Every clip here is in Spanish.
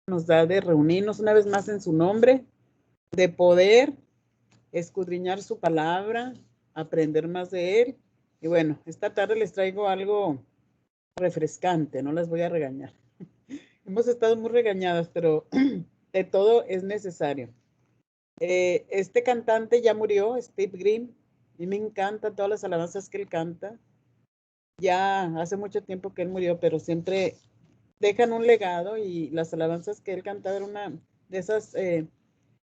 nos da de reunirnos una vez más en su nombre, de poder escudriñar su palabra, aprender más de él. Y bueno, esta tarde les traigo algo refrescante, no las voy a regañar. Hemos estado muy regañadas, pero de todo es necesario. Este cantante ya murió, Steve Green, y me encantan todas las alabanzas que él canta. Ya hace mucho tiempo que él murió, pero siempre dejan un legado y las alabanzas que él cantaba era una de esas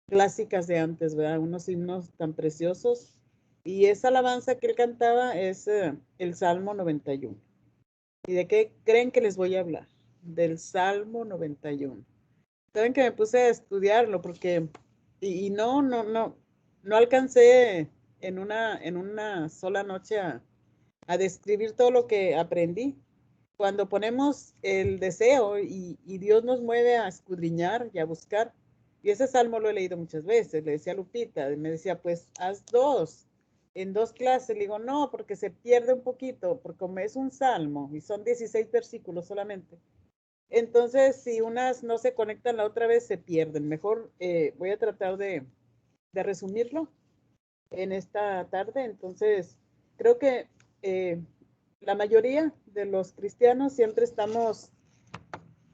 clásicas de antes, ¿verdad? Unos himnos tan preciosos. Y esa alabanza que él cantaba es el Salmo 91. ¿Y de qué creen que les voy a hablar? Del Salmo 91. Saben que me puse a estudiarlo porque, y no alcancé en una sola noche a describir todo lo que aprendí. Cuando ponemos el deseo y Dios nos mueve a escudriñar y a buscar, y ese salmo lo he leído muchas veces, le decía a Lupita, me decía, pues haz dos, en dos clases, le digo, no, porque se pierde un poquito, porque como es un salmo y son 16 versículos solamente, entonces si unas no se conectan la otra vez se pierden. Mejor voy a tratar de resumirlo en esta tarde. Entonces, creo que la mayoría de los cristianos siempre estamos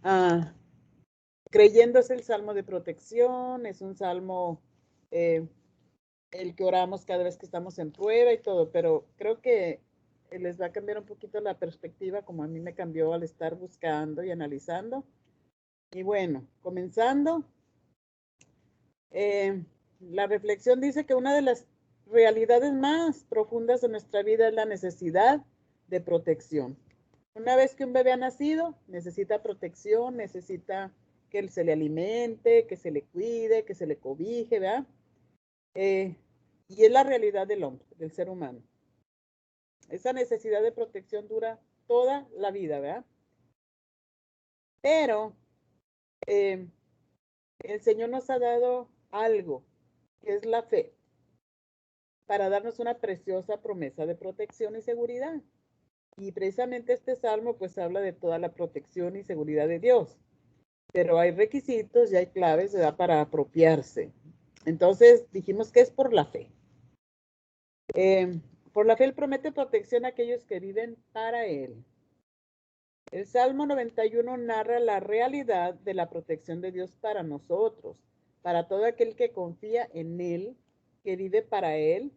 ah, creyendo es el salmo de protección, es un salmo eh, el que oramos cada vez que estamos en prueba y todo, pero creo que les va a cambiar un poquito la perspectiva como a mí me cambió al estar buscando y analizando. Y bueno, comenzando, eh, la reflexión dice que una de las realidades más profundas de nuestra vida es la necesidad de protección. Una vez que un bebé ha nacido, necesita protección, necesita que se le alimente, que se le cuide, que se le cobije, ¿verdad? Eh, y es la realidad del hombre, del ser humano. Esa necesidad de protección dura toda la vida, ¿verdad? Pero eh, el Señor nos ha dado algo, que es la fe, para darnos una preciosa promesa de protección y seguridad. Y precisamente este salmo pues habla de toda la protección y seguridad de Dios. Pero hay requisitos y hay claves, ¿verdad?, para apropiarse. Entonces dijimos que es por la fe. Por la fe Él promete protección a aquellos que viven para Él. El Salmo 91 narra la realidad de la protección de Dios para nosotros, para todo aquel que confía en Él, que vive para Él.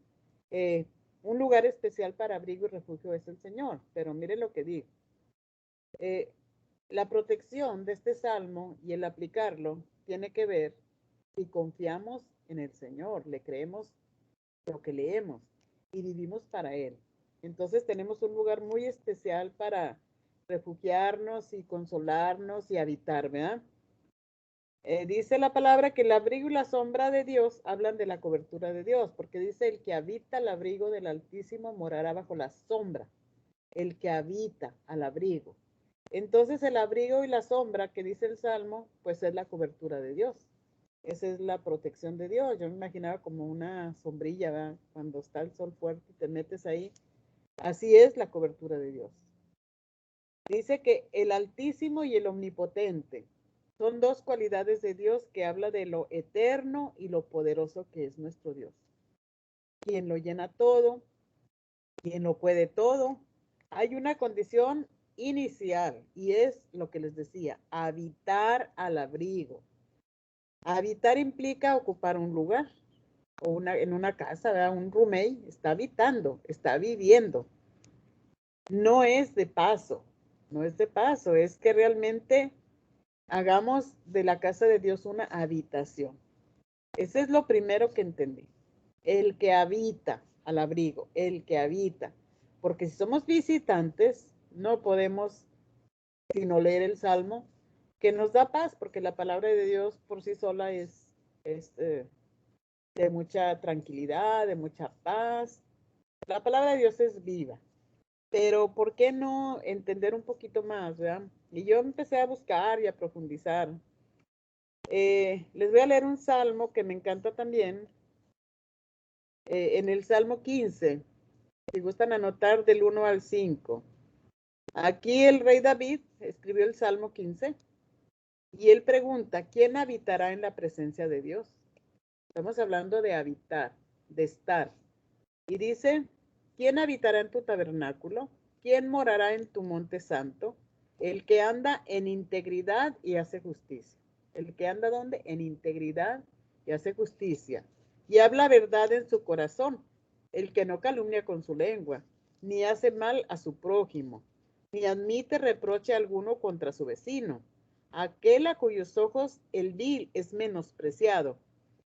Eh, un lugar especial para abrigo y refugio es el Señor. Pero mire lo que digo. Eh, la protección de este salmo y el aplicarlo tiene que ver si confiamos en el Señor, le creemos lo que leemos y vivimos para Él. Entonces tenemos un lugar muy especial para refugiarnos y consolarnos y habitar, ¿verdad? Dice la palabra que el abrigo y la sombra de Dios hablan de la cobertura de Dios, porque dice el que habita al abrigo del Altísimo morará bajo la sombra, el que habita al abrigo. Entonces el abrigo y la sombra que dice el Salmo, pues es la cobertura de Dios. Esa es la protección de Dios. Yo me imaginaba como una sombrilla, ¿verdad? Cuando está el sol fuerte y te metes ahí. Así es la cobertura de Dios. Dice que el Altísimo y el Omnipotente son dos cualidades de Dios que habla de lo eterno y lo poderoso que es nuestro Dios. Quien lo llena todo, quien lo puede todo. Hay una condición inicial y es lo que les decía, habitar al abrigo. Habitar implica ocupar un lugar o en una casa, ¿verdad? Un roommate está habitando, está viviendo. No es de paso, no es de paso, es que realmente hagamos de la casa de Dios una habitación. Ese es lo primero que entendí. El que habita al abrigo, el que habita. Porque si somos visitantes, no podemos sino leer el Salmo, que nos da paz, porque la palabra de Dios por sí sola es de mucha tranquilidad, de mucha paz. La palabra de Dios es viva, pero ¿por qué no entender un poquito más, verdad? Y yo empecé a buscar y a profundizar. Les voy a leer un salmo que me encanta también, en el Salmo 15, si gustan anotar del 1 al 5. Aquí el rey David escribió el Salmo 15 Y él pregunta, ¿quién habitará en la presencia de Dios? Estamos hablando de habitar, de estar. Y dice, ¿quién habitará en tu tabernáculo? ¿Quién morará en tu monte santo? El que anda en integridad y hace justicia. El que anda ¿dónde? En integridad y hace justicia. Y habla verdad en su corazón. El que no calumnia con su lengua, ni hace mal a su prójimo, ni admite reproche alguno contra su vecino. Aquel a cuyos ojos el vil es menospreciado,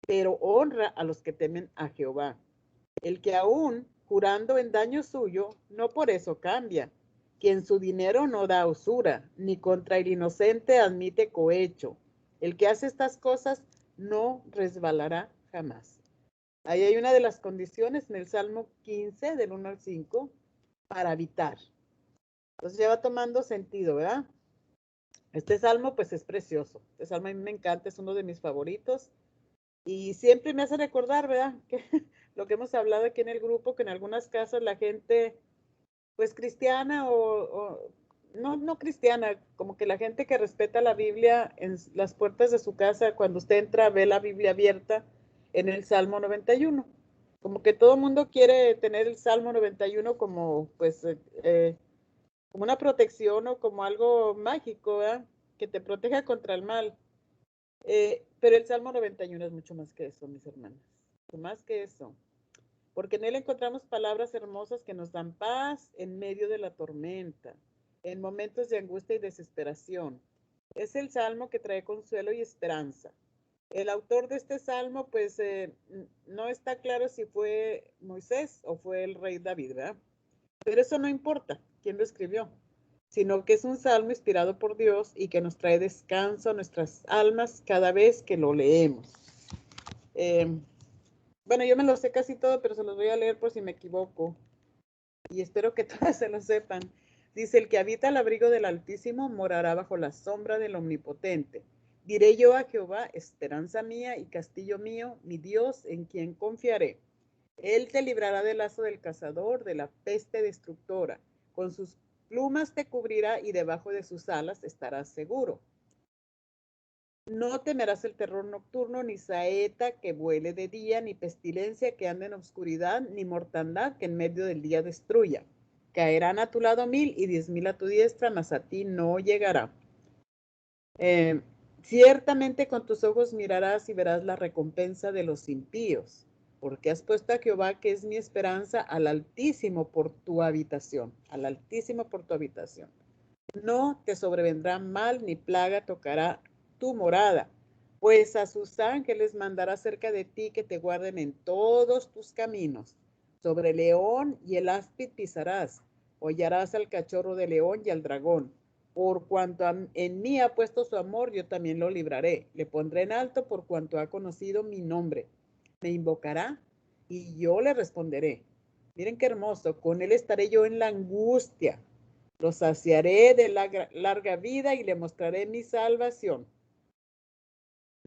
pero honra a los que temen a Jehová. El que aún jurando en daño suyo, no por eso cambia. Quien su dinero no da usura, ni contra el inocente admite cohecho. El que hace estas cosas no resbalará jamás. Ahí hay una de las condiciones en el Salmo 15, del 1 al 5, para habitar. Entonces ya va tomando sentido, ¿verdad? Este salmo pues es precioso. Este salmo a mí me encanta, es uno de mis favoritos. Y siempre me hace recordar, ¿verdad? Que lo que hemos hablado aquí en el grupo, que en algunas casas la gente, pues cristiana o no cristiana, como que la gente que respeta la Biblia en las puertas de su casa, cuando usted entra, ve la Biblia abierta en el Salmo 91. Como que todo el mundo quiere tener el Salmo 91 como, pues, como una protección o como algo mágico, ¿verdad? Que te proteja contra el mal. Pero el Salmo 91 es mucho más que eso, mis hermanas. Mucho más que eso. Porque en él encontramos palabras hermosas que nos dan paz en medio de la tormenta, en momentos de angustia y desesperación. Es el salmo que trae consuelo y esperanza. El autor de este salmo, pues, no está claro si fue Moisés o fue el rey David, ¿verdad? Pero eso no importa quién lo escribió, sino que es un salmo inspirado por Dios y que nos trae descanso a nuestras almas cada vez que lo leemos. Bueno, yo me lo sé casi todo, pero se los voy a leer por si me equivoco. Y espero que todas se lo sepan. Dice, el que habita al abrigo del Altísimo morará bajo la sombra del Omnipotente. Diré yo a Jehová, esperanza mía y castillo mío, mi Dios, en quien confiaré. Él te librará del lazo del cazador, de la peste destructora. Con sus plumas te cubrirá y debajo de sus alas estarás seguro. No temerás el terror nocturno, ni saeta que vuele de día, ni pestilencia que ande en oscuridad, ni mortandad que en medio del día destruya. Caerán a tu lado 1000 y 10,000 a tu diestra, mas a ti no llegará. Ciertamente con tus ojos mirarás y verás la recompensa de los impíos, porque has puesto a Jehová, que es mi esperanza, al Altísimo por tu habitación, al Altísimo por tu habitación. No te sobrevendrá mal, ni plaga tocará tu morada, pues a sus ángeles mandará cerca de ti que te guarden en todos tus caminos. Sobre el león y el áspid pisarás, hollarás al cachorro de león y al dragón. Por cuanto en mí ha puesto su amor, yo también lo libraré. Le pondré en alto por cuanto ha conocido mi nombre. Me invocará y yo le responderé. Miren qué hermoso, con él estaré yo en la angustia. Lo saciaré de larga vida y le mostraré mi salvación.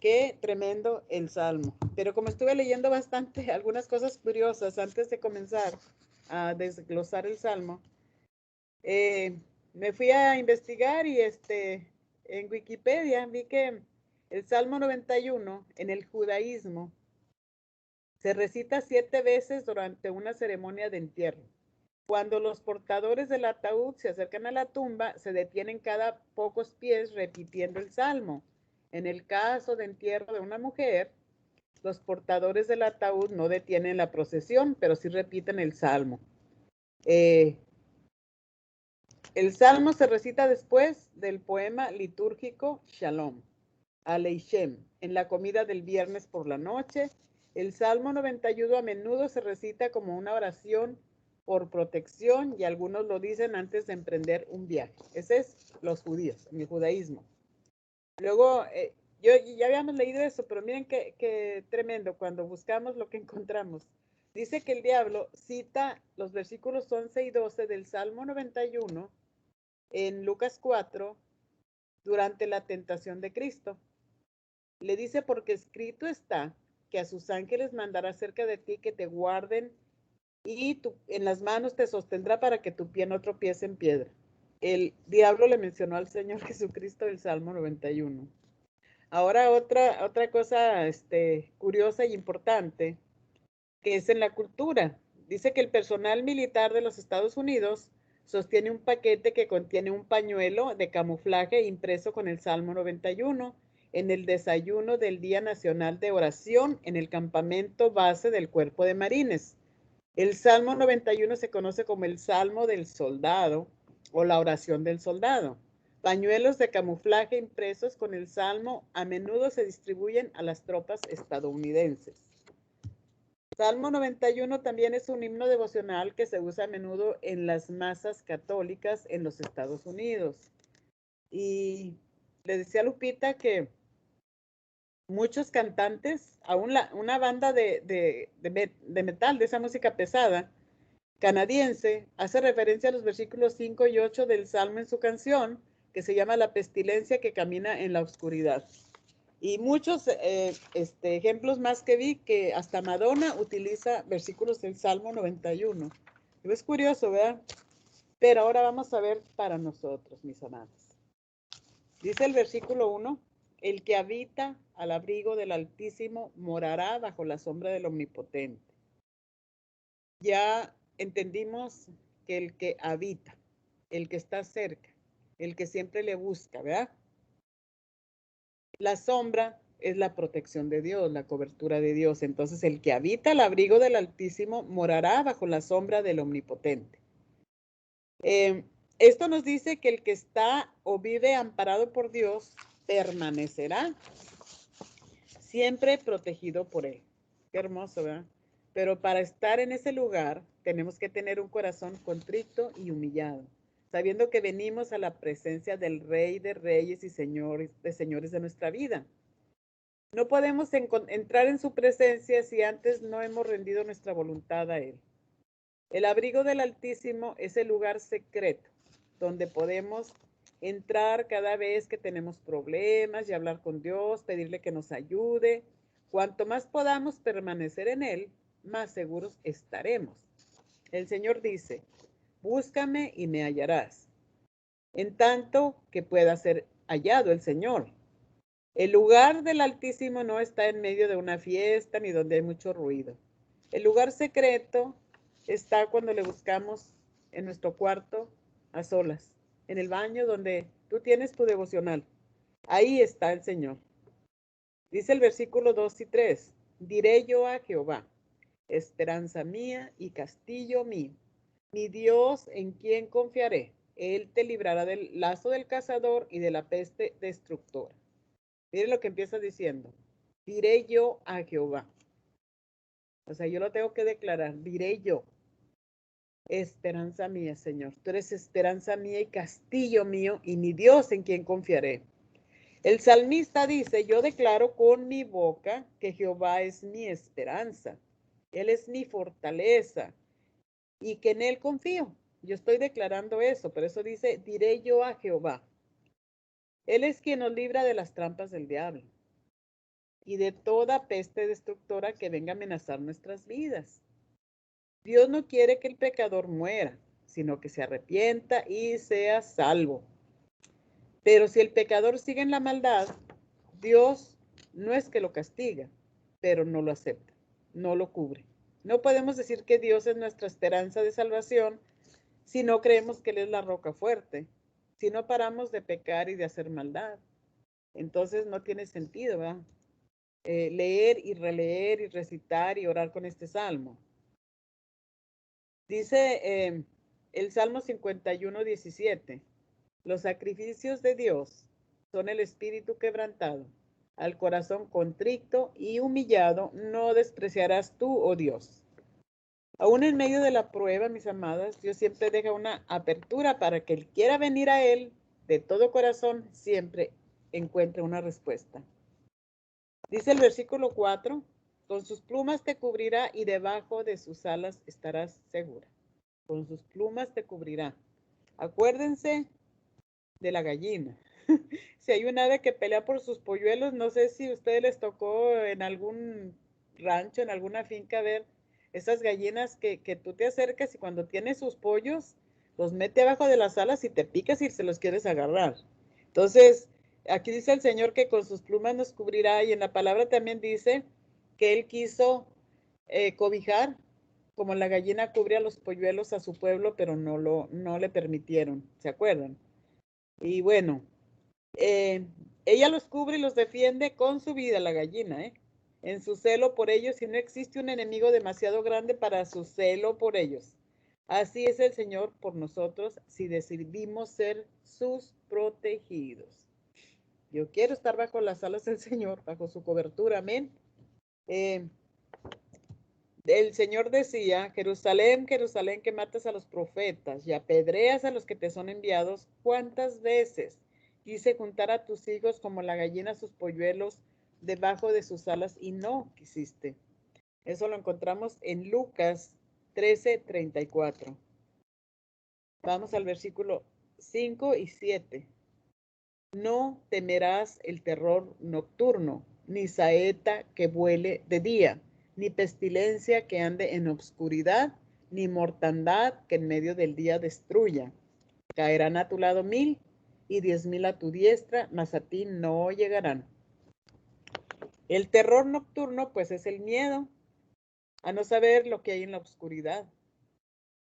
Qué tremendo el Salmo. Pero como estuve leyendo bastante, algunas cosas curiosas antes de comenzar a desglosar el Salmo, me fui a investigar y en Wikipedia vi que el Salmo 91 en el judaísmo se recita 7 veces durante una ceremonia de entierro. Cuando los portadores del ataúd se acercan a la tumba, se detienen cada pocos pies repitiendo el salmo. En el caso de entierro de una mujer, los portadores del ataúd no detienen la procesión, pero sí repiten el salmo. El salmo se recita después del poema litúrgico Shalom, Aleichem, en la comida del viernes por la noche. El Salmo 91 a menudo se recita como una oración por protección y algunos lo dicen antes de emprender un viaje. Ese es los judíos, en el judaísmo. Luego, yo ya habíamos leído eso, pero miren qué tremendo cuando buscamos lo que encontramos. Dice que el diablo cita los versículos 11 y 12 del Salmo 91 en Lucas 4 durante la tentación de Cristo. Le dice, porque escrito está que a sus ángeles mandará cerca de ti que te guarden y en las manos te sostendrá para que tu pie no tropiece en piedra. El diablo le mencionó al Señor Jesucristo el Salmo 91. Ahora otra cosa curiosa y importante que es en la cultura. Dice que el personal militar de los Estados Unidos sostiene un paquete que contiene un pañuelo de camuflaje impreso con el Salmo 91 en el desayuno del Día Nacional de Oración en el campamento base del Cuerpo de Marines. El Salmo 91 se conoce como el Salmo del Soldado o la oración del soldado. Pañuelos de camuflaje impresos con el Salmo a menudo se distribuyen a las tropas estadounidenses. Salmo 91 también es un himno devocional que se usa a menudo en las masas católicas en los Estados Unidos. Y le decía a Lupita que muchos cantantes, aún una banda de metal, de esa música pesada, canadiense, hace referencia a los versículos 5 y 8 del Salmo en su canción, que se llama La pestilencia que camina en la oscuridad. Y muchos ejemplos más que vi que hasta Madonna utiliza versículos del Salmo 91. Es curioso, ¿verdad? Pero ahora vamos a ver para nosotros, mis amados. Dice el versículo 1, el que habita al abrigo del Altísimo morará bajo la sombra del Omnipotente. Ya entendimos que el que habita, el que está cerca, el que siempre le busca, ¿verdad? La sombra es la protección de Dios, la cobertura de Dios. Entonces, el que habita al abrigo del Altísimo morará bajo la sombra del Omnipotente. Esto nos dice que el que está o vive amparado por Dios permanecerá siempre protegido por Él. Qué hermoso, ¿verdad? Pero para estar en ese lugar tenemos que tener un corazón contrito y humillado, sabiendo que venimos a la presencia del Rey de Reyes y Señores de nuestra vida. No podemos entrar en su presencia si antes no hemos rendido nuestra voluntad a Él. El abrigo del Altísimo es el lugar secreto donde podemos entrar cada vez que tenemos problemas y hablar con Dios, pedirle que nos ayude. Cuanto más podamos permanecer en Él, más seguros estaremos. El Señor dice, búscame y me hallarás, en tanto que pueda ser hallado el Señor. El lugar del Altísimo no está en medio de una fiesta ni donde hay mucho ruido. El lugar secreto está cuando le buscamos en nuestro cuarto a solas, en el baño donde tú tienes tu devocional. Ahí está el Señor. Dice el versículo 2 y 3, diré yo a Jehová, esperanza mía y castillo mío, mi Dios en quien confiaré. Él te librará del lazo del cazador y de la peste destructora. Miren lo que empieza diciendo. Diré yo a Jehová. O sea, yo lo tengo que declarar. Diré yo. Esperanza mía, Señor. Tú eres esperanza mía y castillo mío y mi Dios en quien confiaré. El salmista dice, yo declaro con mi boca que Jehová es mi esperanza. Él es mi fortaleza y que en Él confío. Yo estoy declarando eso, por eso dice, diré yo a Jehová. Él es quien nos libra de las trampas del diablo y de toda peste destructora que venga a amenazar nuestras vidas. Dios no quiere que el pecador muera, sino que se arrepienta y sea salvo. Pero si el pecador sigue en la maldad, Dios no es que lo castiga, pero no lo acepta, no lo cubre. No podemos decir que Dios es nuestra esperanza de salvación si no creemos que Él es la roca fuerte, si no paramos de pecar y de hacer maldad. Entonces no tiene sentido, ¿verdad? Leer y releer y recitar y orar con este salmo. Dice el Salmo 51, 17, los sacrificios de Dios son el espíritu quebrantado, al corazón contrito y humillado no despreciarás tú, oh Dios. Aún en medio de la prueba, mis amadas, Dios siempre deja una apertura para que el quiera venir a Él de todo corazón, siempre encuentre una respuesta. Dice el versículo 4, con sus plumas te cubrirá y debajo de sus alas estarás segura. Con sus plumas te cubrirá. Acuérdense de la gallina. Si hay un ave que pelea por sus polluelos, no sé si a ustedes les tocó en algún rancho, en alguna finca, ver esas gallinas que tú te acercas y cuando tiene sus pollos, los mete abajo de las alas y te picas y se los quieres agarrar. Entonces, aquí dice el Señor que con sus plumas nos cubrirá, y en la palabra también dice que Él quiso cobijar, como la gallina cubre a los polluelos a su pueblo, pero no le permitieron, ¿se acuerdan? Y bueno, ella los cubre y los defiende con su vida, la gallina, en su celo por ellos, y no existe un enemigo demasiado grande para su celo por ellos. Así es el Señor por nosotros si decidimos ser sus protegidos. Yo quiero estar bajo las alas del Señor, bajo su cobertura, amén. El Señor decía, Jerusalén, Jerusalén, que matas a los profetas y apedreas a los que te son enviados, ¿cuántas veces quise juntar a tus hijos como la gallina a sus polluelos debajo de sus alas y no quisiste? Eso lo encontramos en Lucas 13:34. Vamos al versículo 5 y 7. No temerás el terror nocturno, ni saeta que vuele de día, ni pestilencia que ande en obscuridad, ni mortandad que en medio del día destruya. Caerán a tu lado 1000 y 10,000 a tu diestra, mas a ti no llegarán. El terror nocturno, pues, es el miedo a no saber lo que hay en la oscuridad.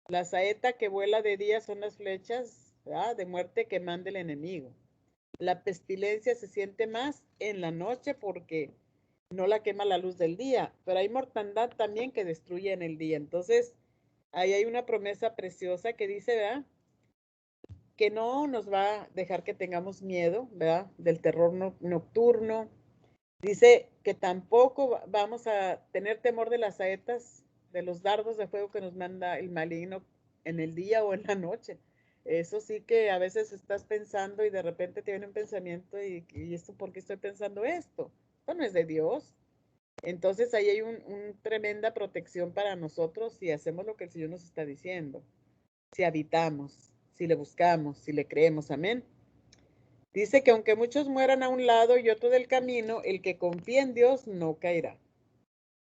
La saeta que vuela de día son las flechas, ¿verdad?, de muerte que manda el enemigo. La pestilencia se siente más en la noche porque no la quema la luz del día, pero hay mortandad también que destruye en el día. Entonces, ahí hay una promesa preciosa que dice, ¿verdad?, que no nos va a dejar que tengamos miedo, ¿verdad?, del terror nocturno. Dice que tampoco vamos a tener temor de las saetas, de los dardos de fuego que nos manda el maligno en el día o en la noche. Eso sí que a veces estás pensando y de repente te viene un pensamiento y esto, ¿por qué estoy pensando esto? Esto no es de Dios. Entonces ahí hay una tremenda protección para nosotros si hacemos lo que el Señor nos está diciendo, si habitamos, si le buscamos, si le creemos. Amén. Dice que aunque muchos mueran a un lado y otro del camino, el que confía en Dios no caerá.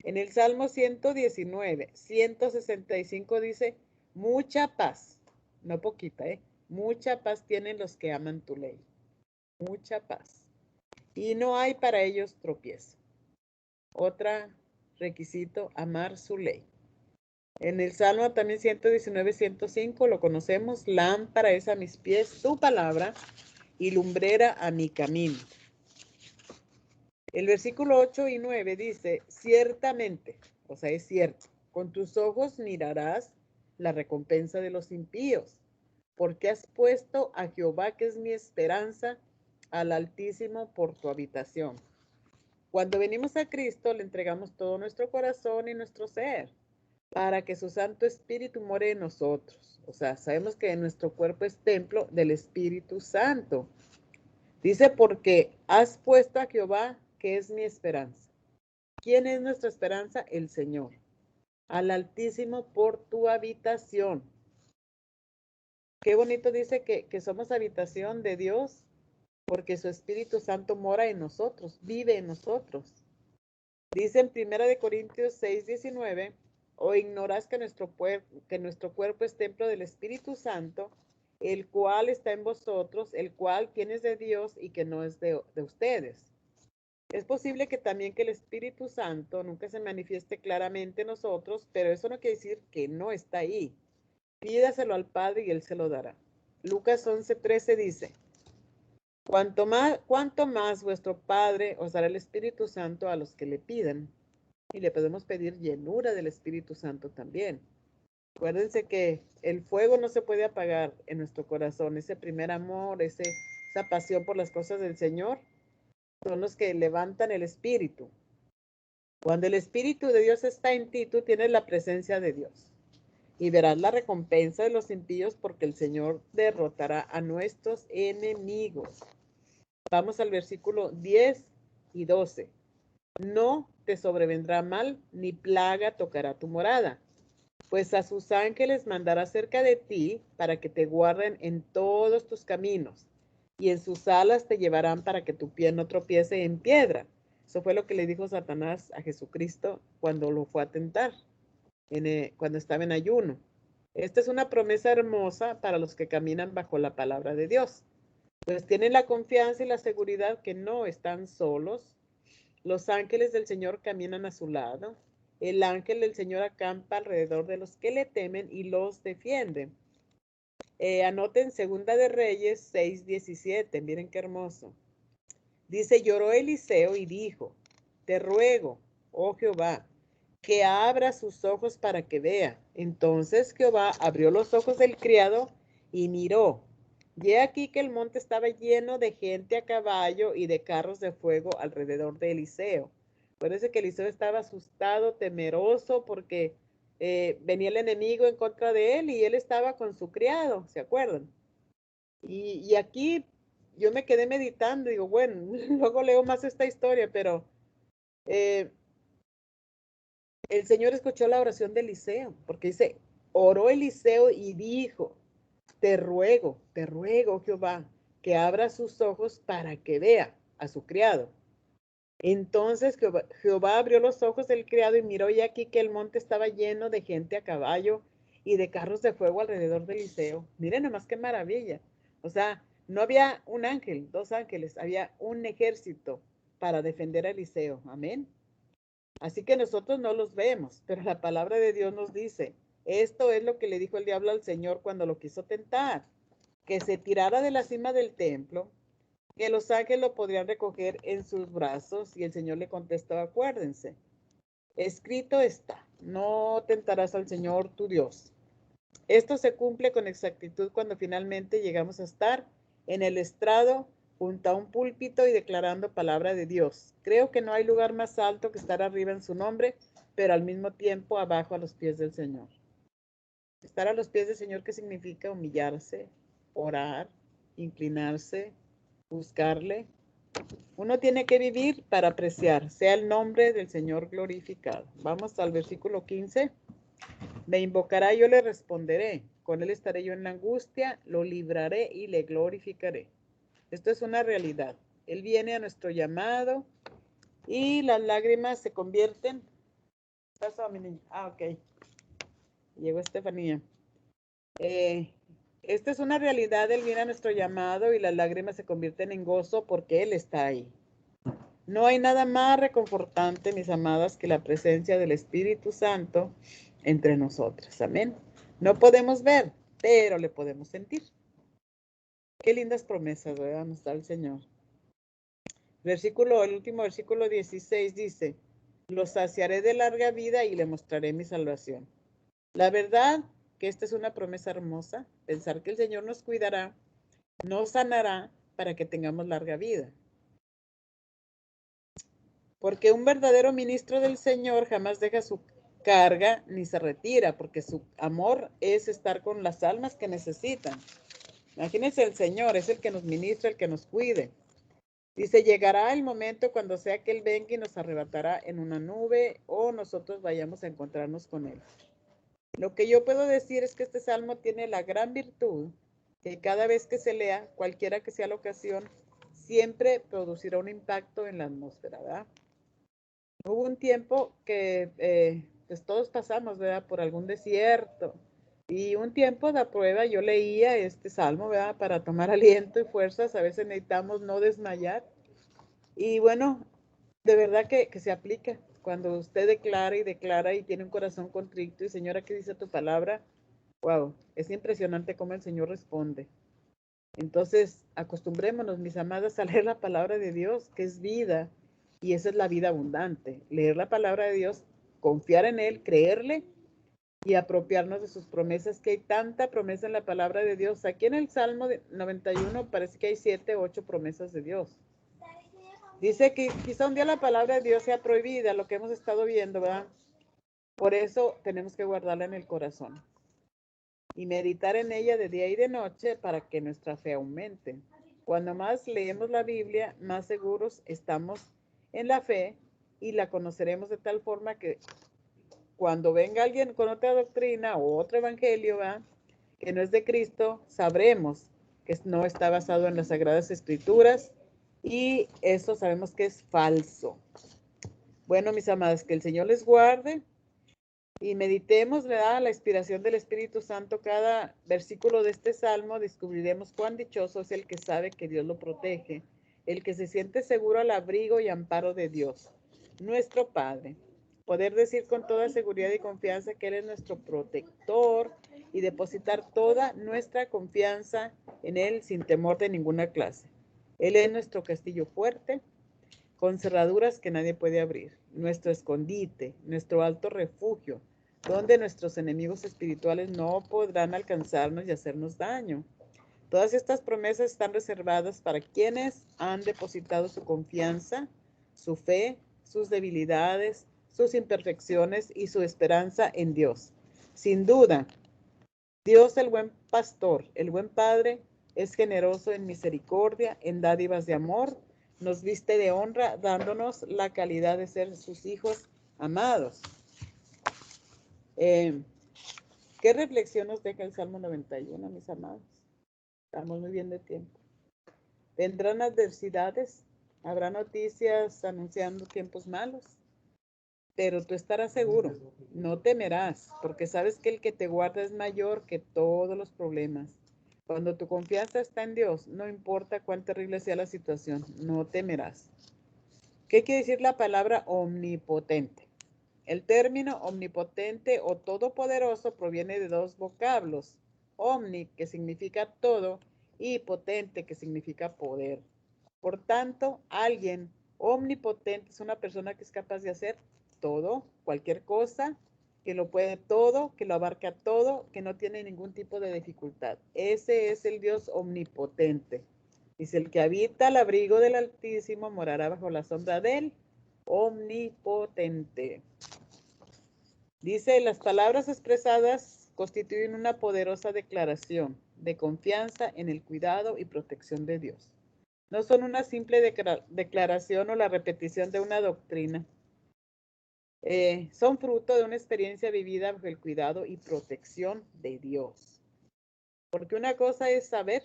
En el Salmo 119, 165 dice, mucha paz, no poquita, mucha paz tienen los que aman tu ley. Mucha paz. Y no hay para ellos tropiezo. Otro requisito, amar su ley. En el Salmo también 119, 105 lo conocemos, lámpara es a mis pies tu palabra y lumbrera a mi camino. El versículo 8 y 9 dice, ciertamente, o sea, es cierto, con tus ojos mirarás la recompensa de los impíos, porque has puesto a Jehová, que es mi esperanza, al Altísimo por tu habitación. Cuando venimos a Cristo, le entregamos todo nuestro corazón y nuestro ser, para que su Santo Espíritu more en nosotros. O sea, sabemos que nuestro cuerpo es templo del Espíritu Santo. Dice, porque has puesto a Jehová, que es mi esperanza. ¿Quién es nuestra esperanza? El Señor. Al Altísimo por tu habitación. Qué bonito dice que somos habitación de Dios, porque su Espíritu Santo mora en nosotros, vive en nosotros. Dice en 1 Corintios 6:19, o ignoras que nuestro cuerpo es templo del Espíritu Santo, el cual está en vosotros, el cual es de Dios y que no es de ustedes. Es posible que también que el Espíritu Santo nunca se manifieste claramente en nosotros, pero eso no quiere decir que no está ahí. Pídaselo al Padre y Él se lo dará. Lucas 11:13 dice, cuanto más vuestro Padre os dará el Espíritu Santo a los que le pidan. Y le podemos pedir llenura del Espíritu Santo también. Acuérdense que el fuego no se puede apagar en nuestro corazón. Ese primer amor, esa pasión por las cosas del Señor, son los que levantan el espíritu. Cuando el Espíritu de Dios está en ti, tú tienes la presencia de Dios. Y verás la recompensa de los impíos, porque el Señor derrotará a nuestros enemigos. Vamos al versículo 10 y 12. No te sobrevendrá mal, ni plaga tocará tu morada, pues a sus ángeles mandará cerca de ti para que te guarden en todos tus caminos, y en sus alas te llevarán para que tu pie no tropiece en piedra. Eso fue lo que le dijo Satanás a Jesucristo cuando lo fue a tentar, cuando estaba en ayuno. Esta es una promesa hermosa para los que caminan bajo la palabra de Dios. Pues tienen la confianza y la seguridad que no están solos. Los ángeles del Señor caminan a su lado. El ángel del Señor acampa alrededor de los que le temen y los defiende. Anoten Segunda de Reyes 6:17. Miren qué hermoso. Dice, lloró Eliseo y dijo, te ruego, oh Jehová, que abra sus ojos para que vea. Entonces Jehová abrió los ojos del criado y miró. Y he aquí que el monte estaba lleno de gente a caballo y de carros de fuego alrededor de Eliseo. Parece que Eliseo estaba asustado, temeroso, porque venía el enemigo en contra de él y él estaba con su criado, ¿se acuerdan? Y aquí yo me quedé meditando, digo, bueno, luego leo más esta historia, pero eh, el Señor escuchó la oración de Eliseo, porque dice, oró Eliseo y dijo, te ruego, Jehová, que abra sus ojos para que vea a su criado. Entonces Jehová abrió los ojos del criado y miró y aquí que el monte estaba lleno de gente a caballo y de carros de fuego alrededor de Eliseo. Miren nomás qué maravilla. O sea, no había un ángel, dos ángeles, había un ejército para defender a Eliseo. Amén. Así que nosotros no los vemos, pero la palabra de Dios nos dice, esto es lo que le dijo el diablo al Señor cuando lo quiso tentar, que se tirara de la cima del templo, que los ángeles lo podrían recoger en sus brazos, y el Señor le contestó, acuérdense, escrito está, no tentarás al Señor tu Dios. Esto se cumple con exactitud cuando finalmente llegamos a estar en el estrado junto a un púlpito y declarando palabra de Dios. Creo que no hay lugar más alto que estar arriba en su nombre, pero al mismo tiempo abajo a los pies del Señor. Estar a los pies del Señor, ¿qué significa? Humillarse, orar, inclinarse, buscarle. Uno tiene que vivir para apreciar, sea el nombre del Señor glorificado. Vamos al versículo 15. Me invocará y yo le responderé. Con él estaré yo en la angustia, lo libraré y le glorificaré. Esto es una realidad. Él viene a nuestro llamado y las lágrimas se convierten. ¿Qué pasó, mi niña? Ok. Llegó Estefanía. Esta es una realidad. Él viene a nuestro llamado y las lágrimas se convierten en gozo porque Él está ahí. No hay nada más reconfortante, mis amadas, que la presencia del Espíritu Santo entre nosotras. Amén. No podemos ver, pero le podemos sentir. Qué lindas promesas, ¿verdad? Nos da el Señor. El último versículo 16 dice, los saciaré de larga vida y le mostraré mi salvación. La verdad que esta es una promesa hermosa, pensar que el Señor nos cuidará, nos sanará para que tengamos larga vida. Porque un verdadero ministro del Señor jamás deja su carga ni se retira, porque su amor es estar con las almas que necesitan. Imagínense, el Señor es el que nos ministra, el que nos cuide. Dice, llegará el momento cuando sea que Él venga y nos arrebatará en una nube o nosotros vayamos a encontrarnos con Él. Lo que yo puedo decir es que este salmo tiene la gran virtud que cada vez que se lea, cualquiera que sea la ocasión, siempre producirá un impacto en la atmósfera, ¿verdad? Hubo un tiempo que pues todos pasamos, ¿verdad? Por algún desierto. Y un tiempo de prueba yo leía este salmo, ¿verdad? Para tomar aliento y fuerzas. A veces necesitamos no desmayar. Y bueno, de verdad que se aplica. Cuando usted declara y tiene un corazón contrito y Señora, ¿qué dice tu palabra? Wow, es impresionante cómo el Señor responde. Entonces, acostumbrémonos, mis amadas, a leer la palabra de Dios, que es vida, y esa es la vida abundante. Leer la palabra de Dios, confiar en Él, creerle y apropiarnos de sus promesas, que hay tanta promesa en la palabra de Dios. Aquí en el Salmo 91 parece que hay 7 u 8 promesas de Dios. Dice que quizá un día la palabra de Dios sea prohibida, lo que hemos estado viendo, ¿verdad? Por eso tenemos que guardarla en el corazón y meditar en ella de día y de noche para que nuestra fe aumente. Cuando más leemos la Biblia, más seguros estamos en la fe y la conoceremos de tal forma que cuando venga alguien con otra doctrina o otro evangelio, ¿va? Que no es de Cristo, sabremos que no está basado en las Sagradas Escrituras y eso sabemos que es falso. Bueno, mis amadas, que el Señor les guarde y meditemos, ¿verdad?, la inspiración del Espíritu Santo cada versículo de este salmo, descubriremos cuán dichoso es el que sabe que Dios lo protege, el que se siente seguro al abrigo y amparo de Dios, nuestro Padre. Poder decir con toda seguridad y confianza que Él es nuestro protector y depositar toda nuestra confianza en Él sin temor de ninguna clase. Él es nuestro castillo fuerte, con cerraduras que nadie puede abrir, nuestro escondite, nuestro alto refugio, donde nuestros enemigos espirituales no podrán alcanzarnos y hacernos daño. Todas estas promesas están reservadas para quienes han depositado su confianza, su fe, sus debilidades, sus imperfecciones y su esperanza en Dios. Sin duda, Dios, el buen pastor, el buen Padre, es generoso en misericordia, en dádivas de amor, nos viste de honra, dándonos la calidad de ser sus hijos amados. ¿Qué reflexión nos deja el Salmo 91, mis amados? Estamos muy bien de tiempo. Vendrán adversidades, habrá noticias anunciando tiempos malos, pero tú estarás seguro, no temerás, porque sabes que el que te guarda es mayor que todos los problemas. Cuando tu confianza está en Dios, no importa cuán terrible sea la situación, no temerás. ¿Qué quiere decir la palabra omnipotente? El término omnipotente o todopoderoso proviene de dos vocablos, omni, que significa todo, y potente, que significa poder. Por tanto, alguien omnipotente es una persona que es capaz de hacer todo, cualquier cosa, que lo puede todo, que lo abarca todo, que no tiene ningún tipo de dificultad. Ese es el Dios omnipotente. Dice, el que habita al abrigo del Altísimo morará bajo la sombra del omnipotente. Dice, las palabras expresadas constituyen una poderosa declaración de confianza en el cuidado y protección de Dios. No son una simple declaración o la repetición de una doctrina. Son fruto de una experiencia vivida bajo el cuidado y protección de Dios. Porque una cosa es saber,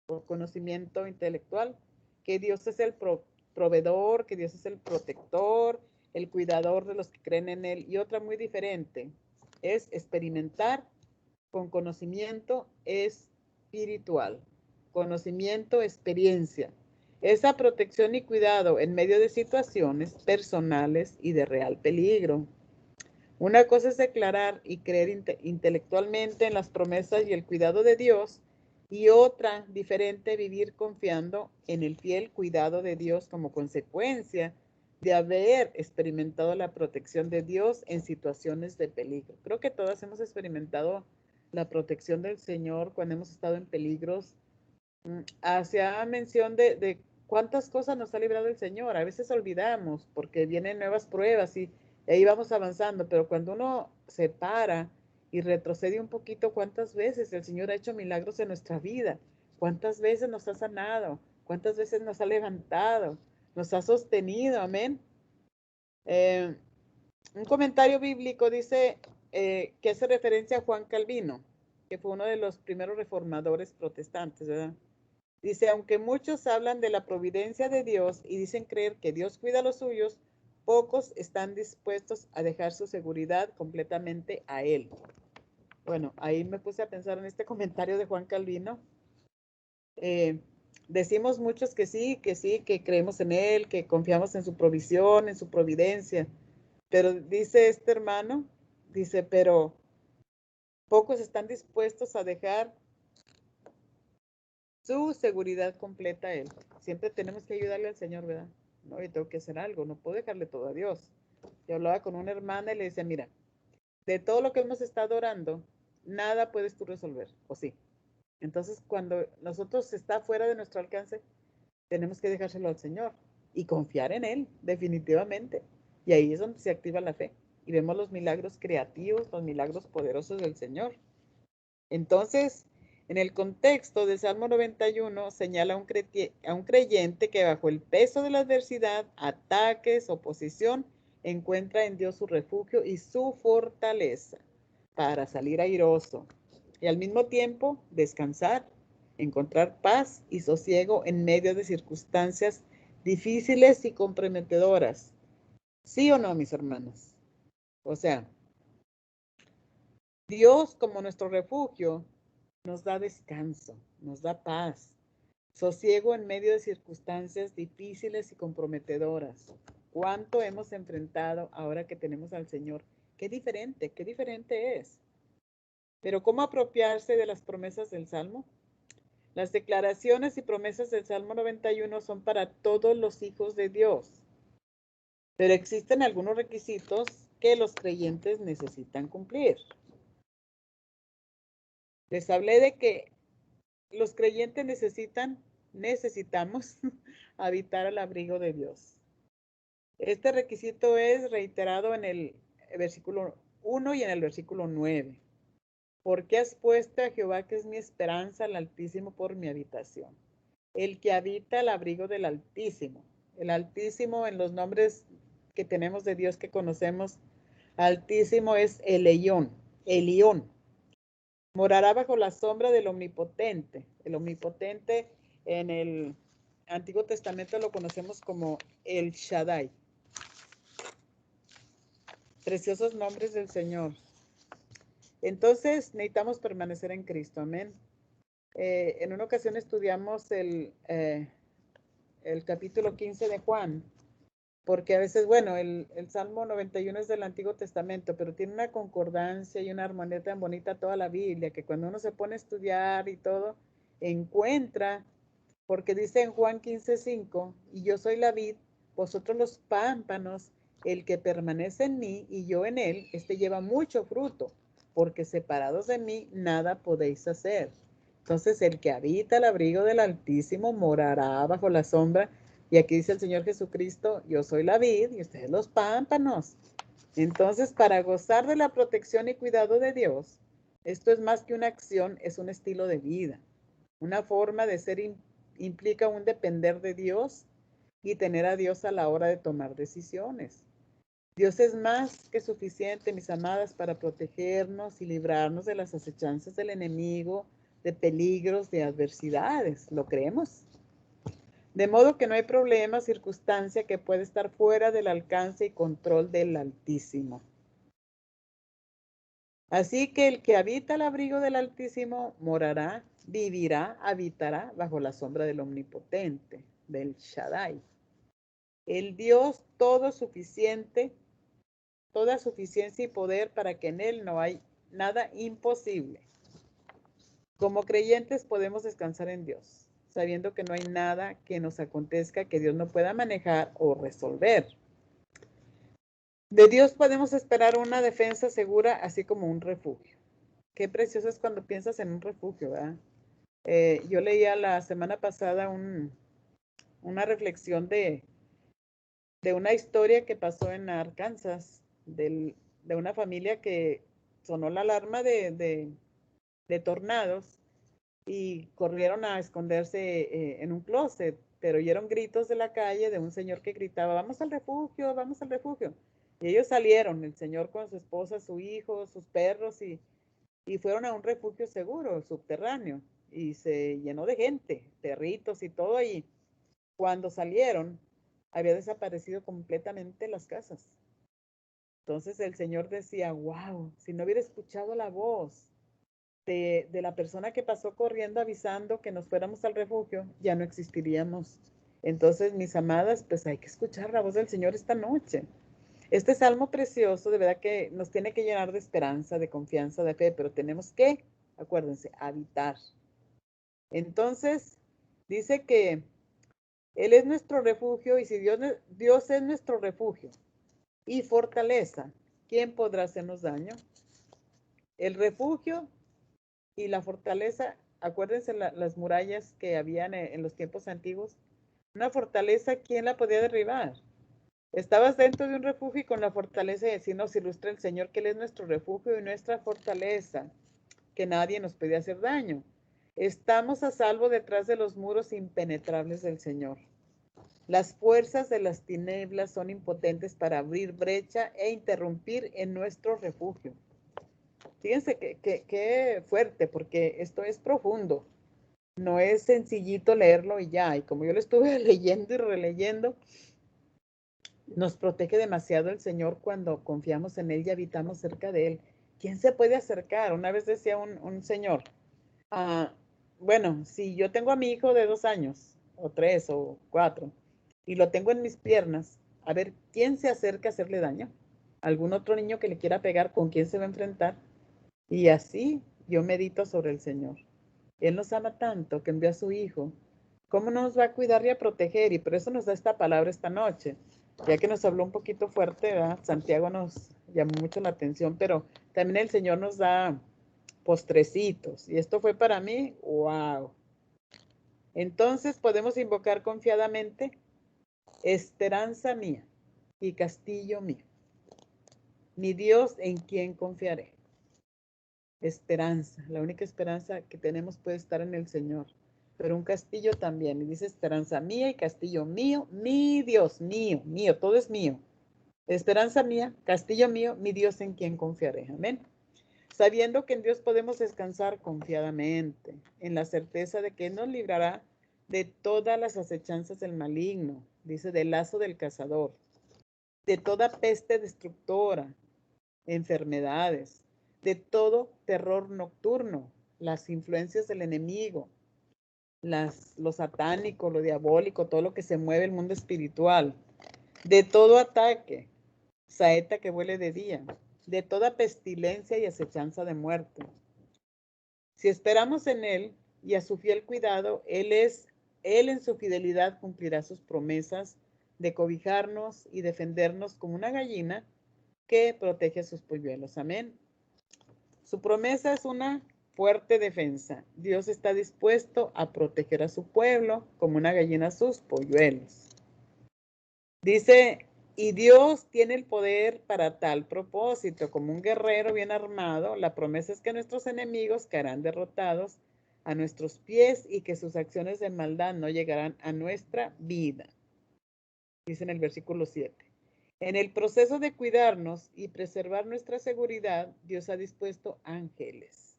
por conocimiento intelectual, que Dios es el proveedor, que Dios es el protector, el cuidador de los que creen en Él. Y otra muy diferente es experimentar con conocimiento espiritual. Conocimiento, experiencia. Esa protección y cuidado en medio de situaciones personales y de real peligro. Una cosa es declarar y creer intelectualmente en las promesas y el cuidado de Dios, y otra diferente vivir confiando en el fiel cuidado de Dios como consecuencia de haber experimentado la protección de Dios en situaciones de peligro. Creo que todas hemos experimentado la protección del Señor cuando hemos estado en peligros. Hacía mención de cuántas cosas nos ha librado el Señor. A veces olvidamos porque vienen nuevas pruebas y ahí vamos avanzando, pero cuando uno se para y retrocede un poquito, cuántas veces el Señor ha hecho milagros en nuestra vida, cuántas veces nos ha sanado, cuántas veces nos ha levantado, nos ha sostenido, amén. Un comentario bíblico dice que hace referencia a Juan Calvino, que fue uno de los primeros reformadores protestantes, ¿verdad? Dice, aunque muchos hablan de la providencia de Dios y dicen creer que Dios cuida a los suyos, pocos están dispuestos a dejar su seguridad completamente a Él. Bueno, ahí me puse a pensar en este comentario de Juan Calvino. Decimos muchos que sí, que creemos en Él, que confiamos en su provisión, en su providencia. Pero dice este hermano, dice, pero pocos están dispuestos a dejar su seguridad completa a Él. Siempre tenemos que ayudarle al Señor, ¿verdad? No, yo tengo que hacer algo, no puedo dejarle todo a Dios. Yo hablaba con una hermana y le decía, mira, de todo lo que hemos estado orando, nada puedes tú resolver, ¿o sí? Entonces, cuando nosotros está fuera de nuestro alcance, tenemos que dejárselo al Señor y confiar en Él, definitivamente. Y ahí es donde se activa la fe y vemos los milagros creativos, los milagros poderosos del Señor. Entonces, en el contexto del Salmo 91 señala a un creyente que bajo el peso de la adversidad, ataques, oposición, encuentra en Dios su refugio y su fortaleza para salir airoso y al mismo tiempo descansar, encontrar paz y sosiego en medio de circunstancias difíciles y comprometedoras. ¿Sí o no, mis hermanos? O sea, Dios como nuestro refugio nos da descanso, nos da paz, sosiego en medio de circunstancias difíciles y comprometedoras. ¿Cuánto hemos enfrentado ahora que tenemos al Señor? Qué diferente es. Pero ¿cómo apropiarse de las promesas del Salmo? Las declaraciones y promesas del Salmo 91 son para todos los hijos de Dios, pero existen algunos requisitos que los creyentes necesitan cumplir. Les hablé de que los creyentes necesitamos habitar al abrigo de Dios. Este requisito es reiterado en el versículo 1 y en el versículo 9. ¿Por qué has puesto a Jehová, que es mi esperanza, al Altísimo por mi habitación? El que habita al abrigo del Altísimo. El Altísimo, en los nombres que tenemos de Dios que conocemos, Altísimo es Elión. Morará bajo la sombra del Omnipotente. El Omnipotente en el Antiguo Testamento lo conocemos como El Shaddai. Preciosos nombres del Señor. Entonces necesitamos permanecer en Cristo. Amén. En una ocasión estudiamos el capítulo 15 de Juan, porque a veces, bueno, el Salmo 91 es del Antiguo Testamento, pero tiene una concordancia y una armonía tan bonita toda la Biblia, que cuando uno se pone a estudiar y todo, encuentra, porque dice en Juan 15:5, y yo soy la vid, vosotros los pámpanos, el que permanece en mí y yo en él, este lleva mucho fruto, porque separados de mí nada podéis hacer. Entonces el que habita el abrigo del Altísimo morará bajo la sombra. Y aquí dice el Señor Jesucristo, yo soy la vid y ustedes los pámpanos. Entonces, para gozar de la protección y cuidado de Dios, esto es más que una acción, es un estilo de vida. Una forma de ser implica un depender de Dios y tener a Dios a la hora de tomar decisiones. Dios es más que suficiente, mis amadas, para protegernos y librarnos de las acechanzas del enemigo, de peligros, de adversidades. ¿Lo creemos? De modo que no hay problema, circunstancia que puede estar fuera del alcance y control del Altísimo. Así que el que habita el abrigo del Altísimo morará, vivirá, habitará bajo la sombra del Omnipotente, del Shaddai. El Dios todo suficiente, toda suficiencia y poder para que en él no hay nada imposible. Como creyentes podemos descansar en Dios, sabiendo que no hay nada que nos acontezca que Dios no pueda manejar o resolver. De Dios podemos esperar una defensa segura, así como un refugio. Qué precioso es cuando piensas en un refugio, ¿verdad? Yo leía la semana pasada una reflexión de una historia que pasó en Arkansas, de una familia que sonó la alarma de tornados y corrieron a esconderse en un closet, pero oyeron gritos de la calle de un señor que gritaba, vamos al refugio, vamos al refugio. Y ellos salieron, el señor con su esposa, su hijo, sus perros, y fueron a un refugio seguro, subterráneo, y se llenó de gente, perritos y todo, y cuando salieron, había desaparecido completamente las casas. Entonces el señor decía, wow, si no hubiera escuchado la voz de la persona que pasó corriendo avisando que nos fuéramos al refugio, ya no existiríamos. Entonces, mis amadas, pues hay que escuchar la voz del Señor esta noche. Este salmo precioso, de verdad que nos tiene que llenar de esperanza, de confianza, de fe, pero tenemos que, acuérdense, habitar. Entonces, dice que Él es nuestro refugio, y si Dios es nuestro refugio y fortaleza, ¿quién podrá hacernos daño? El refugio y la fortaleza, acuérdense las murallas que habían en los tiempos antiguos. Una fortaleza, ¿quién la podía derribar? Estabas dentro de un refugio y con la fortaleza, y así nos ilustra el Señor, que Él es nuestro refugio y nuestra fortaleza, que nadie nos puede hacer daño. Estamos a salvo detrás de los muros impenetrables del Señor. Las fuerzas de las tinieblas son impotentes para abrir brecha e interrumpir en nuestro refugio. Fíjense qué fuerte, porque esto es profundo. No es sencillito leerlo y ya. Y como yo lo estuve leyendo y releyendo, nos protege demasiado el Señor cuando confiamos en Él y habitamos cerca de Él. ¿quién se puede acercar? Una vez decía un señor, bueno, si yo tengo a mi hijo de 2 años, o 3, o 4, y lo tengo en mis piernas, a ver, ¿quién se acerca a hacerle daño? ¿Algún otro niño que le quiera pegar? ¿Con quién se va a enfrentar? Y así yo medito sobre el Señor. Él nos ama tanto que envió a su Hijo. ¿Cómo nos va a cuidar y a proteger? Y por eso nos da esta palabra esta noche. Ya que nos habló un poquito fuerte, ¿verdad? Santiago nos llamó mucho la atención, pero también el Señor nos da postrecitos. Y esto fue para mí, wow. Entonces podemos invocar confiadamente, esperanza mía y castillo mío, mi Dios en quien confiaré. Esperanza, la única esperanza que tenemos puede estar en el Señor, pero un castillo también, y dice esperanza mía y castillo mío, mi Dios, mío, mío, todo es mío. Esperanza mía, castillo mío, mi Dios en quien confiaré. Amén. Sabiendo que en Dios podemos descansar confiadamente, en la certeza de que Él nos librará de todas las acechanzas del maligno, dice, del lazo del cazador, de toda peste destructora, enfermedades, de todo terror nocturno, las influencias del enemigo, lo satánico, lo diabólico, todo lo que se mueve el mundo espiritual, de todo ataque, saeta que vuele de día, de toda pestilencia y acechanza de muerte. Si esperamos en Él y a su fiel cuidado, Él en su fidelidad cumplirá sus promesas de cobijarnos y defendernos como una gallina que protege a sus polluelos. Amén. Su promesa es una fuerte defensa. Dios está dispuesto a proteger a su pueblo como una gallina a sus polluelos. Dice, y Dios tiene el poder para tal propósito. Como un guerrero bien armado, la promesa es que nuestros enemigos caerán derrotados a nuestros pies y que sus acciones de maldad no llegarán a nuestra vida. Dice en el versículo 7. En el proceso de cuidarnos y preservar nuestra seguridad, Dios ha dispuesto ángeles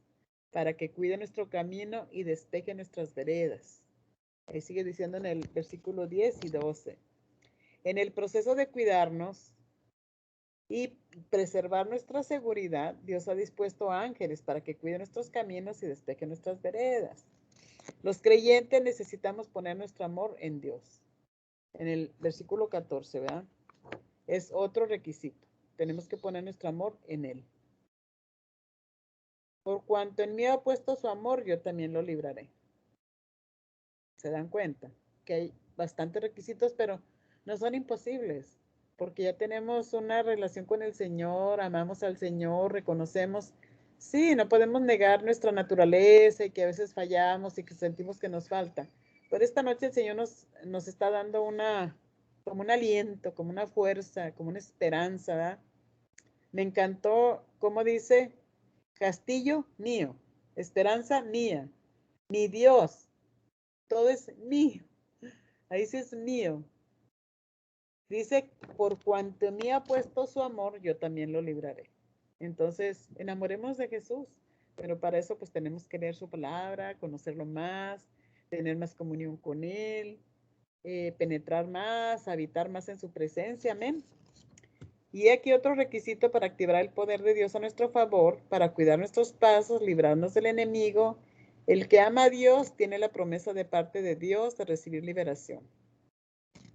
para que cuiden nuestro camino y despejen nuestras veredas. Ahí sigue diciendo en el versículo 10 y 12. En el proceso de cuidarnos y preservar nuestra seguridad, Dios ha dispuesto ángeles para que cuiden nuestros caminos y despejen nuestras veredas. Los creyentes necesitamos poner nuestro amor en Dios. En el versículo 14, ¿verdad? Es otro requisito. Tenemos que poner nuestro amor en Él. Por cuanto en mí ha puesto su amor, yo también lo libraré. ¿Se dan cuenta? Que hay bastantes requisitos, pero no son imposibles, porque ya tenemos una relación con el Señor, amamos al Señor, reconocemos. Sí, no podemos negar nuestra naturaleza y que a veces fallamos y que sentimos que nos falta. Pero esta noche el Señor nos está dando como un aliento, como una fuerza, como una esperanza, ¿verdad? Me encantó cómo dice, castillo mío, esperanza mía, mi Dios, todo es mío. Ahí sí es mío. Dice, por cuanto me ha puesto su amor, yo también lo libraré. Entonces, enamoremos de Jesús, pero para eso pues tenemos que leer su palabra, conocerlo más, tener más comunión con Él, penetrar más, habitar más en su presencia, amén. Y aquí otro requisito para activar el poder de Dios a nuestro favor, para cuidar nuestros pasos, librarnos del enemigo. El que ama a Dios tiene la promesa de parte de Dios de recibir liberación,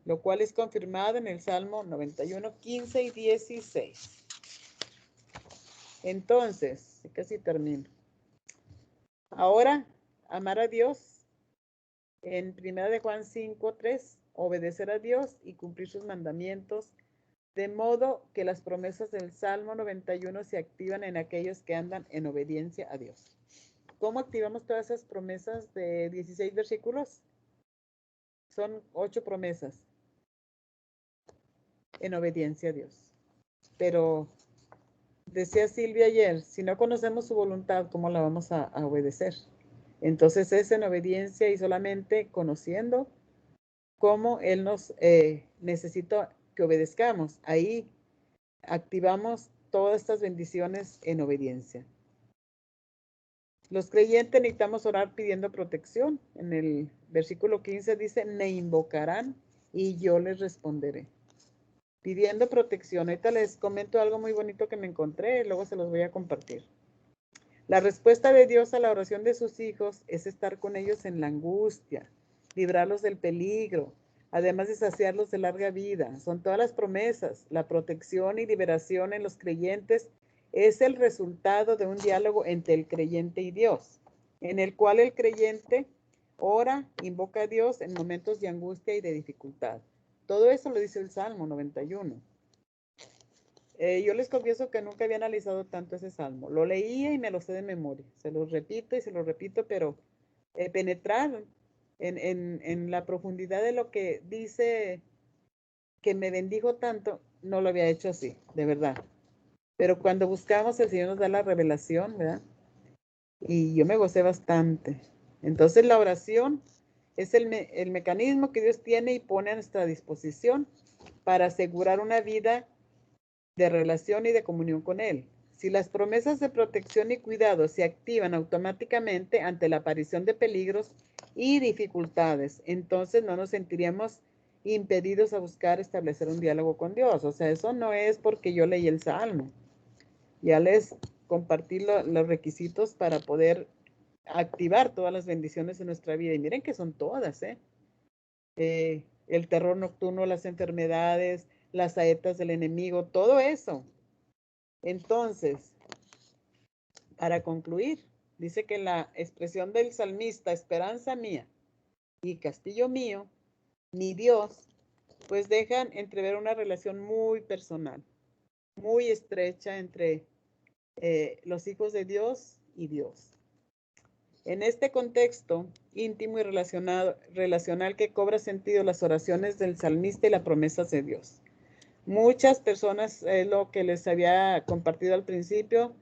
lo cual es confirmado en el Salmo 91, 15 y 16. Entonces, casi termino. Ahora, amar a Dios en 1 de Juan 5, 3, obedecer a Dios y cumplir sus mandamientos, de modo que las promesas del Salmo 91 se activan en aquellos que andan en obediencia a Dios. ¿Cómo activamos todas esas promesas de 16 versículos? Son 8 promesas en obediencia a Dios. Pero decía Silvia ayer, si no conocemos su voluntad, ¿cómo la vamos a obedecer? Entonces es en obediencia y solamente conociendo cómo Él nos necesita que obedezcamos. Ahí activamos todas estas bendiciones en obediencia. Los creyentes necesitamos orar pidiendo protección. En el versículo 15 dice, me invocarán y yo les responderé. pidiendo protección. Ahorita les comento algo muy bonito que me encontré, luego se los voy a compartir. La respuesta de Dios a la oración de sus hijos es estar con ellos en la angustia, librarlos del peligro, además de saciarlos de larga vida. Son todas las promesas. La protección y liberación en los creyentes es el resultado de un diálogo entre el creyente y Dios, en el cual el creyente ora, invoca a Dios en momentos de angustia y de dificultad. Todo eso lo dice el Salmo 91. Yo les confieso que nunca había analizado tanto ese salmo. Lo leía y me lo sé de memoria. Se los repito y se los repito, pero penetrar en la profundidad de lo que dice que me bendijo tanto, no lo había hecho así, de verdad. Pero cuando buscamos, el Señor nos da la revelación, ¿verdad? Y yo me gocé bastante. Entonces la oración es el mecanismo que Dios tiene y pone a nuestra disposición para asegurar una vida de relación y de comunión con Él. Si las promesas de protección y cuidado se activan automáticamente ante la aparición de peligros y dificultades, entonces no nos sentiríamos impedidos a buscar establecer un diálogo con Dios. O sea, eso no es porque yo leí el Salmo. Ya les compartí los requisitos para poder activar todas las bendiciones en nuestra vida. Y miren que son todas, el terror nocturno, las enfermedades, las saetas del enemigo, todo eso. Entonces, para concluir, dice que la expresión del salmista, esperanza mía y castillo mío, mi Dios, pues dejan entrever una relación muy personal, muy estrecha entre los hijos de Dios y Dios. En este contexto íntimo y relacional que cobra sentido las oraciones del salmista y las promesas de Dios. Muchas personas, lo que les había compartido al principio,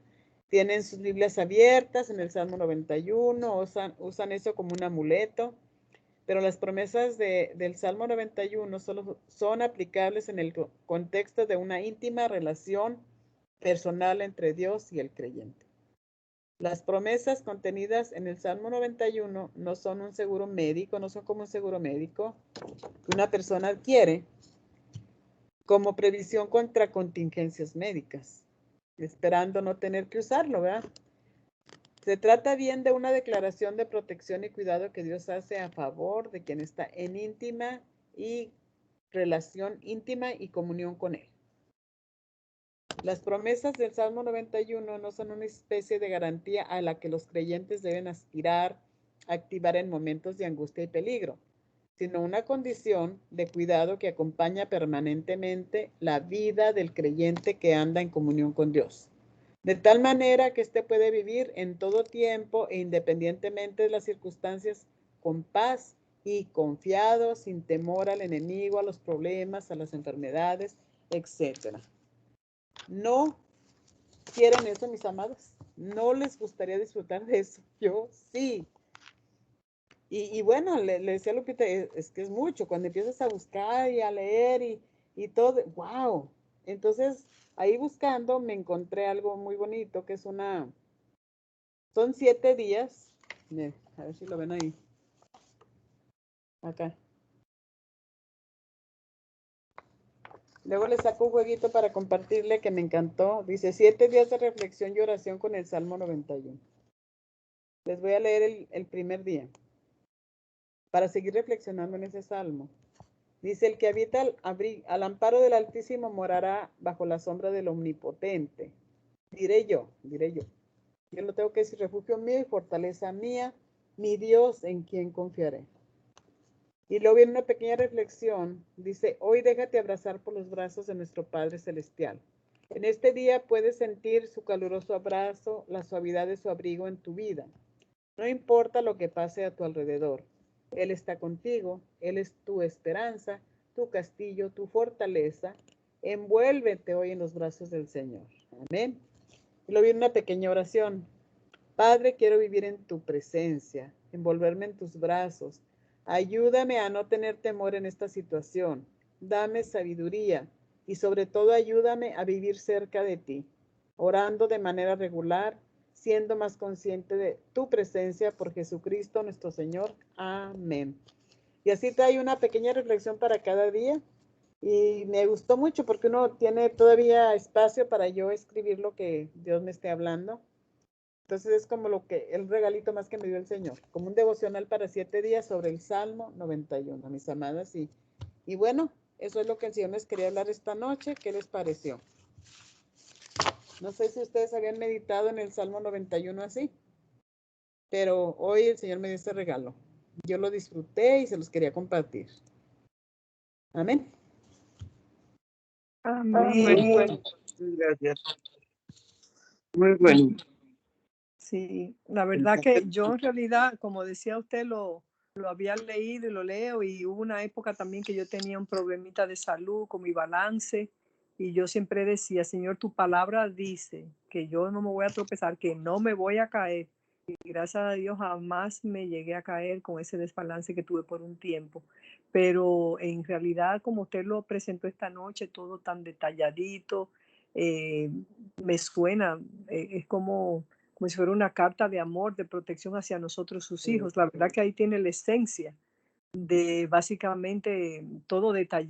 tienen sus Biblias abiertas en el Salmo 91, usan eso como un amuleto, pero las promesas del Salmo 91 solo son aplicables en el contexto de una íntima relación personal entre Dios y el creyente. Las promesas contenidas en el Salmo 91 no son un seguro médico, no son como un seguro médico que una persona adquiere como previsión contra contingencias médicas, esperando no tener que usarlo, ¿verdad? Se trata bien de una declaración de protección y cuidado que Dios hace a favor de quien está en íntima y relación íntima y comunión con Él. Las promesas del Salmo 91 no son una especie de garantía a la que los creyentes deben aspirar a activar en momentos de angustia y peligro, sino una condición de cuidado que acompaña permanentemente la vida del creyente que anda en comunión con Dios, de tal manera que éste puede vivir en todo tiempo e independientemente de las circunstancias con paz y confiado, sin temor al enemigo, a los problemas, a las enfermedades, etc. ¿No quieren eso, mis amados? ¿No les gustaría disfrutar de eso? Yo sí. Y bueno, le decía a Lupita, es que es mucho, cuando empiezas a buscar y a leer y todo, wow. Entonces, ahí buscando me encontré algo muy bonito, que es son 7 días, a ver si lo ven ahí, acá. Luego le saco un jueguito para compartirle que me encantó. Dice, 7 días de reflexión y oración con el Salmo 91. Les voy a leer el primer día, para seguir reflexionando en ese salmo. Dice, el que habita al amparo del Altísimo morará bajo la sombra del Omnipotente. Diré yo. Yo lo tengo que decir, refugio mío y fortaleza mía, mi Dios en quien confiaré. Y luego viene una pequeña reflexión. Dice, hoy déjate abrazar por los brazos de nuestro Padre Celestial. En este día puedes sentir su caluroso abrazo, la suavidad de su abrigo en tu vida. No importa lo que pase a tu alrededor. Él está contigo, Él es tu esperanza, tu castillo, tu fortaleza. Envuélvete hoy en los brazos del Señor. Amén. Y luego viene una pequeña oración. Padre, quiero vivir en tu presencia, envolverme en tus brazos. Ayúdame a no tener temor en esta situación. Dame sabiduría y sobre todo ayúdame a vivir cerca de ti, orando de manera regular, siendo más consciente de tu presencia por Jesucristo nuestro Señor. Amén. Y así trae una pequeña reflexión para cada día Y me gustó mucho porque uno tiene todavía espacio para yo escribir lo que Dios me esté hablando. Entonces es como lo que, el regalito más que me dio el Señor, como un devocional para 7 días sobre el Salmo 91, mis amadas. Y bueno, eso es lo que el Señor les quería hablar esta noche. ¿Qué les pareció? No sé si ustedes habían meditado en el Salmo 91 así, pero hoy el Señor me dio este regalo. Yo lo disfruté y se los quería compartir. Amén. Amén. Bueno, gracias. Muy bueno. Sí, la verdad que yo en realidad, como decía usted, lo había leído y lo leo, y hubo una época también que yo tenía un problemita de salud con mi balance, y yo siempre decía, Señor, tu palabra dice que yo no me voy a tropezar, que no me voy a caer. Y gracias a Dios jamás me llegué a caer con ese desbalance que tuve por un tiempo. Pero en realidad, como usted lo presentó esta noche, todo tan detalladito, me suena, es como si fuera una carta de amor, de protección hacia nosotros, sus hijos. La verdad que ahí tiene la esencia de básicamente todo detallado.